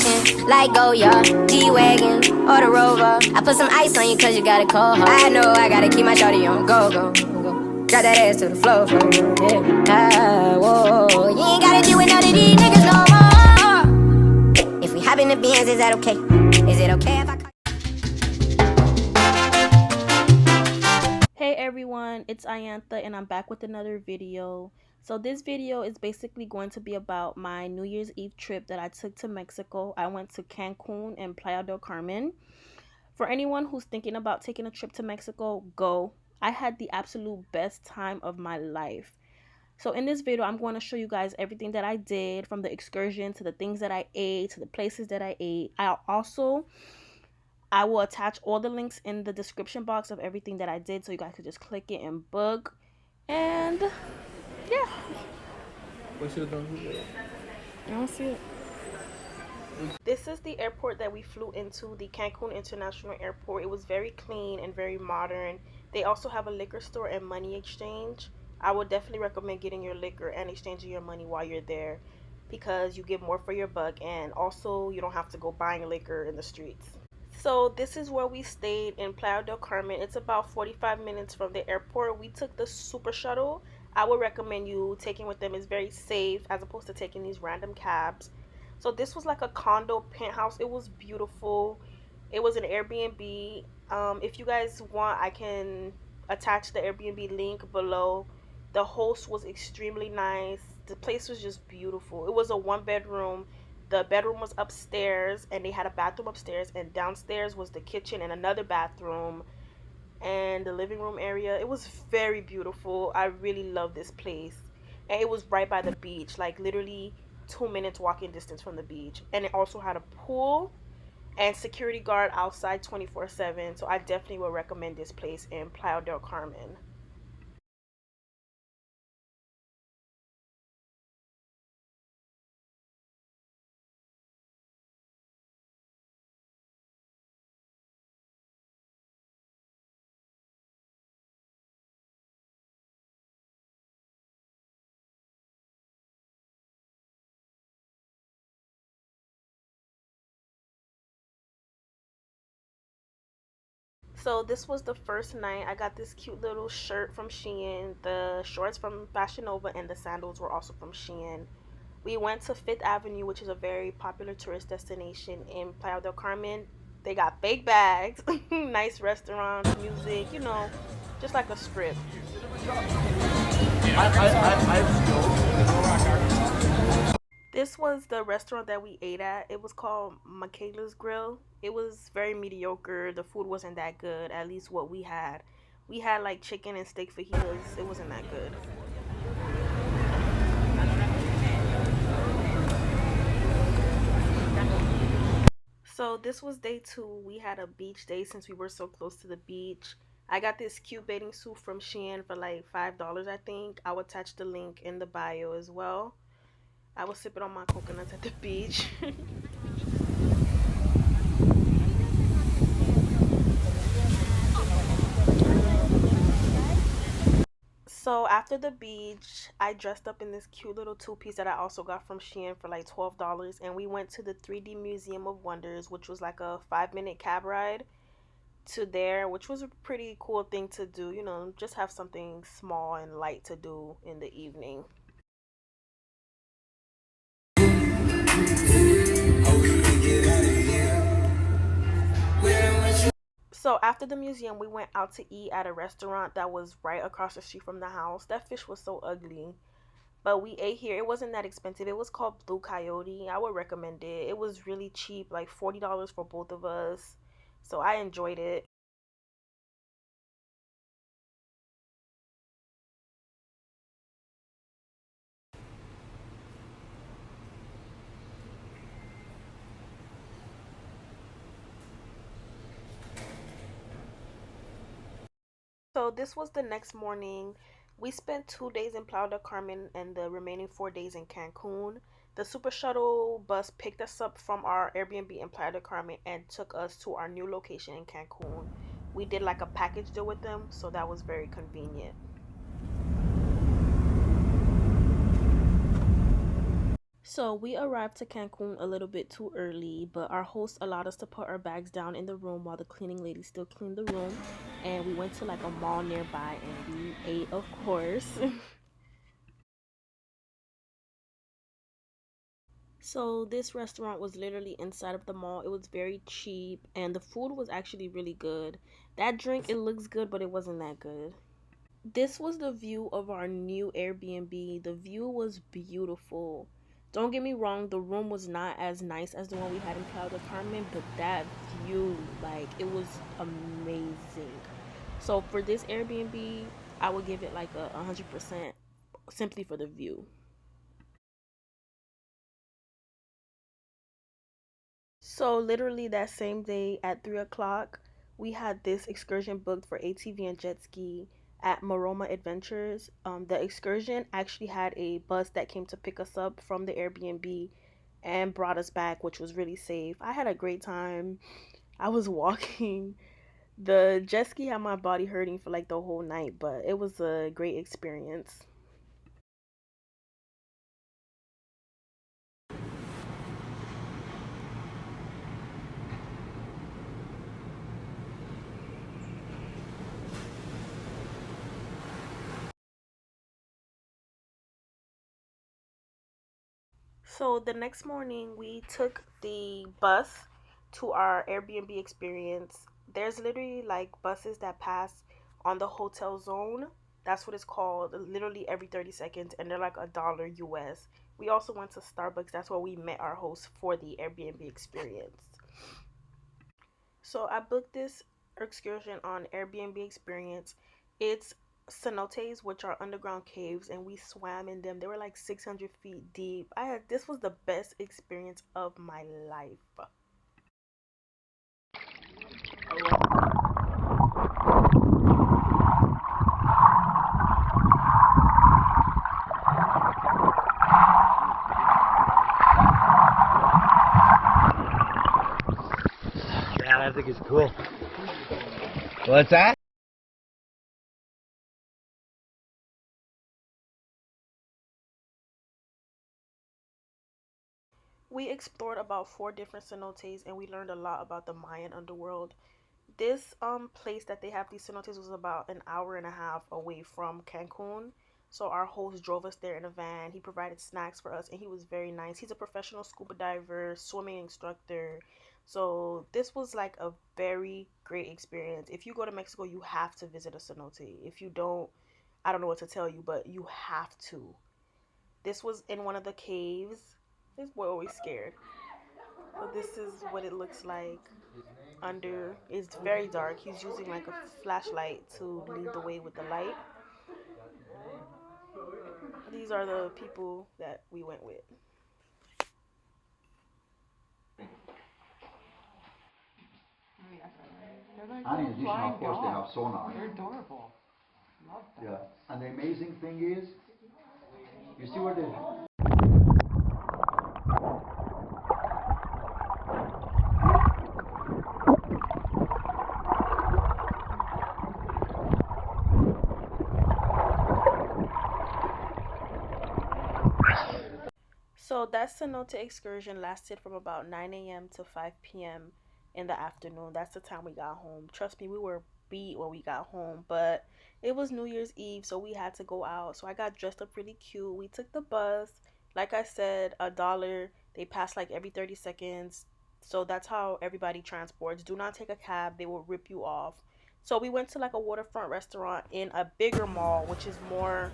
fashion, like Goya, G-Wagon, or the Rover. I put some ice on you cause you got a cold heart. I know I gotta keep my shorty on go, go, go. Drop that ass to the floor, floor, yeah. Ah, whoa. You ain't gotta deal with none of these niggas no more. If we hop in the Benz, is that okay? Is it okay if I call? Hey everyone, it's Iantha and I'm back with another video. So this video is basically going to be about my New Year's Eve trip that I took to Mexico. I went to Cancun and Playa del Carmen. For anyone who's thinking about taking a trip to Mexico, go. I had the absolute best time of my life. So in this video, I'm going to show you guys everything that I did, from the excursion to the things that I ate to the places that I ate. I will attach all the links in the description box of everything that I did so you guys could just click it and book. And yeah. I don't see it. This is the airport that we flew into, the Cancun International Airport. It was very clean and very modern. They also have a liquor store and money exchange. I would definitely recommend getting your liquor and exchanging your money while you're there because you get more for your buck, and also you don't have to go buying liquor in the streets. So this is where we stayed in Playa del Carmen. It's about 45 minutes from the airport. We took the super shuttle. I would recommend you taking with them. It's very safe as opposed to taking these random cabs. So this was like a condo penthouse. It was beautiful. It was an Airbnb. If you guys want, I can attach the Airbnb link below. The host was extremely nice. The place was just beautiful. It was a one bedroom. The bedroom was upstairs and they had a bathroom upstairs, and downstairs was the kitchen and another bathroom and the living room area. It was very beautiful. I really love this place. And it was right by the beach, like literally 2 minutes walking distance from the beach. And it also had a pool and security guard outside 24/7. So I definitely would recommend this place in Playa del Carmen. So this was the first night. I got this cute little shirt from Shein, the shorts from Fashion Nova, and the sandals were also from Shein. We went to Fifth Avenue, which is a very popular tourist destination in Playa del Carmen. They got fake bags, nice restaurants, music, just like a strip. This was the restaurant that we ate at. It was called Michaela's Grill. It was very mediocre. The food wasn't that good, at least what we had. We had like chicken and steak fajitas. It wasn't that good. So this was day 2. We had a beach day since we were so close to the beach. I got this cute bathing suit from Shein for like $5, I think. I'll attach the link in the bio as well. I was sipping on my coconuts at the beach. So after the beach, I dressed up in this cute little 2-piece that I also got from Shein for like $12, and we went to the 3D Museum of Wonders, which was like a 5-minute cab ride to there, which was a pretty cool thing to do, just have something small and light to do in the evening. So after the museum, we went out to eat at a restaurant that was right across the street from the house. That fish was so ugly, but we ate here. It wasn't that expensive. It was called Blue Coyote. I would recommend it. It was really cheap, like $40 for both of us. So I enjoyed it. So this was the next morning. We spent 2 days in Playa del Carmen and the remaining 4 days in Cancun. The super shuttle bus picked us up from our Airbnb in Playa del Carmen and took us to our new location in Cancun. We did like a package deal with them, so that was very convenient. So we arrived to Cancun a little bit too early, but our host allowed us to put our bags down in the room while the cleaning lady still cleaned the room. And we went to like a mall nearby and we ate, of course. So this restaurant was literally inside of the mall. It was very cheap and the food was actually really good. That drink, it looks good, but it wasn't that good. This was the view of our new Airbnb. The view was beautiful. Don't get me wrong, the room was not as nice as the one we had in Playa del Carmen, but that view, like, it was amazing. So for this Airbnb, I would give it like a 100% simply for the view. So literally that same day at 3 o'clock, we had this excursion booked for ATV and jet ski at Maroma Adventures. The excursion actually had a bus that came to pick us up from the Airbnb and brought us back, which was really safe. I had a great time. I was walking. The jet ski had my body hurting for like the whole night, but it was a great experience. So the next morning, we took the bus to our Airbnb experience. There's literally like buses that pass on the hotel zone. That's what it's called, literally every 30 seconds, and they're like $1 US. We also went to Starbucks. That's where we met our host for the Airbnb experience. So I booked this excursion on Airbnb experience. It's cenotes, which are underground caves, and we swam in them. They were like 600 feet deep. This was the best experience of my life. Yeah, I think it's cool. What's that? We explored about four different cenotes and we learned a lot about the Mayan underworld. This place that they have these cenotes was about an hour and a half away from Cancun. So our host drove us there in a van. He provided snacks for us and he was very nice. He's a professional scuba diver, swimming instructor. So this was like a very great experience. If you go to Mexico, you have to visit a cenote. If you don't, I don't know what to tell you, but you have to. This was in one of the caves. This boy always scared. So this is what it looks like under. It's very dark. He's using like a flashlight to lead the way with the light. These are the people that we went with. And in addition, of course, they have sonar. They're adorable. Love that. Yeah, and the amazing thing is, you see where the So that cenote excursion lasted from about 9 a.m. to 5 p.m. in the afternoon. That's the time we got home. Trust me, we were beat when we got home, but it was New Year's Eve, so we had to go out. So I got dressed up really cute. We took the bus. Like I said, $1. They pass like every 30 seconds. So that's how everybody transports. Do not take a cab, they will rip you off. So we went to like a waterfront restaurant in a bigger mall, which is more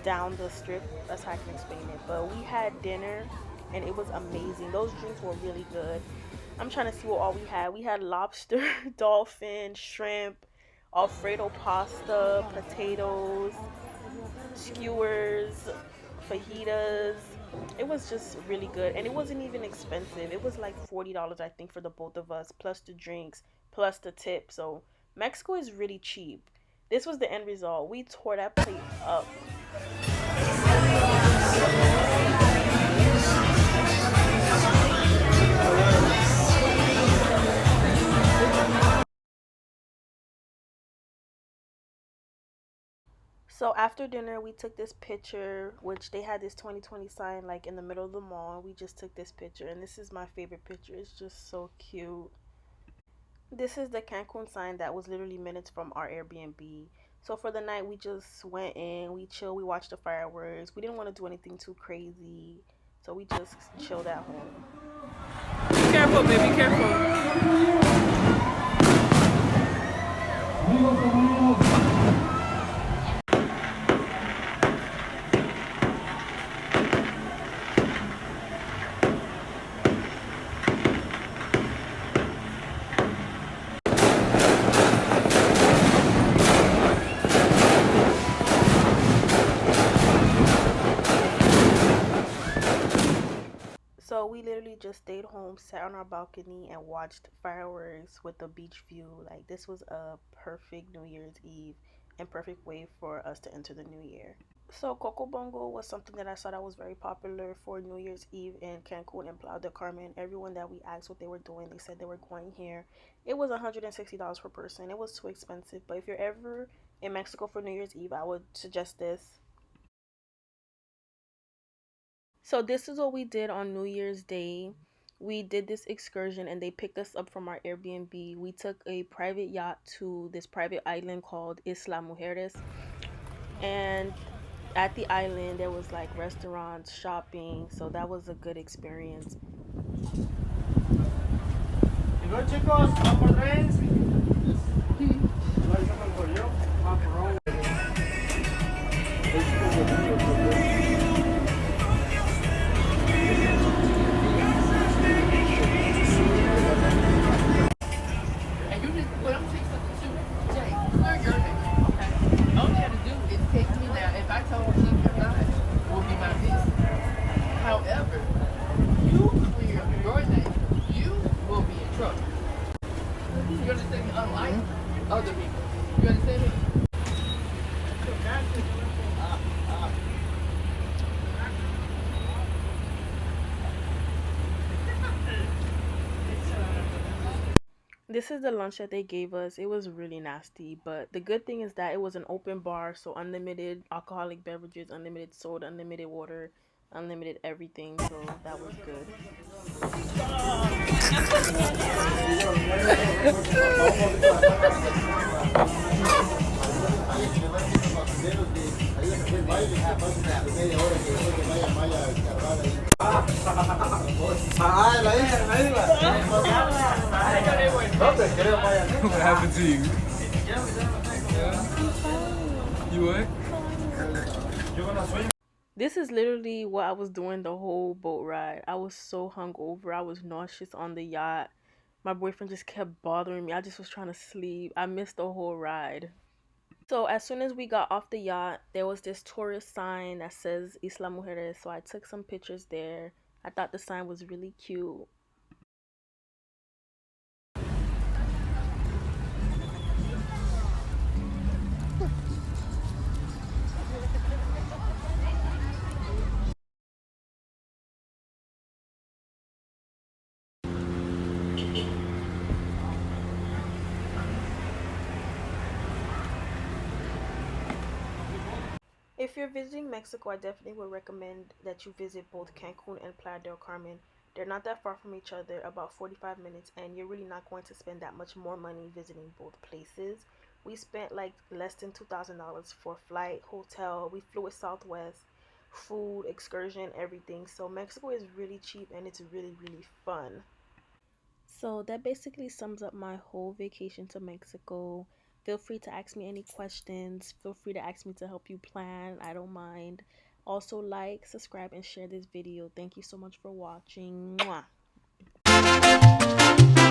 down the strip. That's how I can explain it. But we had dinner and it was amazing. Those drinks were really good. I'm trying to see what all we had. We had lobster, dolphin, shrimp, Alfredo pasta, potatoes, skewers, fajitas. It was just really good and it wasn't even expensive. It was like $40 I think for the both of us, plus the drinks, plus the tip. So Mexico is really cheap. This was the end result. We tore that plate up. So after dinner, we took this picture, which they had this 2020 sign like in the middle of the mall. We just took this picture, and this is my favorite picture. It's just so cute. This is the Cancun sign that was literally minutes from our Airbnb. So for the night, we just went in, we chilled, we watched the fireworks. We didn't want to do anything too crazy, so we just chilled at home. Be careful, baby, careful. So we literally just stayed home, sat on our balcony, and watched fireworks with the beach view. Like, this was a perfect New Year's Eve and perfect way for us to enter the new year. So Coco Bongo was something that I saw that was very popular for New Year's Eve in Cancun and Playa del Carmen. Everyone that we asked what they were doing, they said they were going here. It was $160 per person. It was too expensive, but if you're ever in Mexico for New Year's Eve, I would suggest this. So this is what we did on New Year's Day. We did this excursion and they picked us up from our Airbnb. We took a private yacht to this private island called Isla Mujeres. And at the island there was like restaurants, shopping, so that was a good experience. And you just, well, I'm saying something too. Jay, clear your name, okay? All you have to do is text me now. If I told you or not, will be my business. However, you clear your name, you will be in trouble. You understand me? Unlike other people. You understand me? This is the lunch that they gave us. It was really nasty, but the good thing is that it was an open bar, so unlimited alcoholic beverages, unlimited soda, unlimited water, unlimited everything, so that was good. What happened to you? You what? This is literally what I was doing the whole boat ride. I was so hungover. I was nauseous on the yacht. My boyfriend just kept bothering me. I just was trying to sleep. I missed the whole ride. So as soon as we got off the yacht, there was this tourist sign that says Isla Mujeres. So I took some pictures there. I thought the sign was really cute. If you're visiting Mexico, I definitely would recommend that you visit both Cancun and Playa del Carmen. They're not that far from each other, about 45 minutes, and you're really not going to spend that much more money visiting both places. We spent like less than $2,000 for flight, hotel. We flew with Southwest, food, excursion, everything. So Mexico is really cheap and it's really, really fun. So that basically sums up my whole vacation to Mexico. Feel free to ask me any questions. Feel free to ask me to help you plan. I don't mind. Also, like, subscribe, and share this video. Thank you so much for watching. Mwah.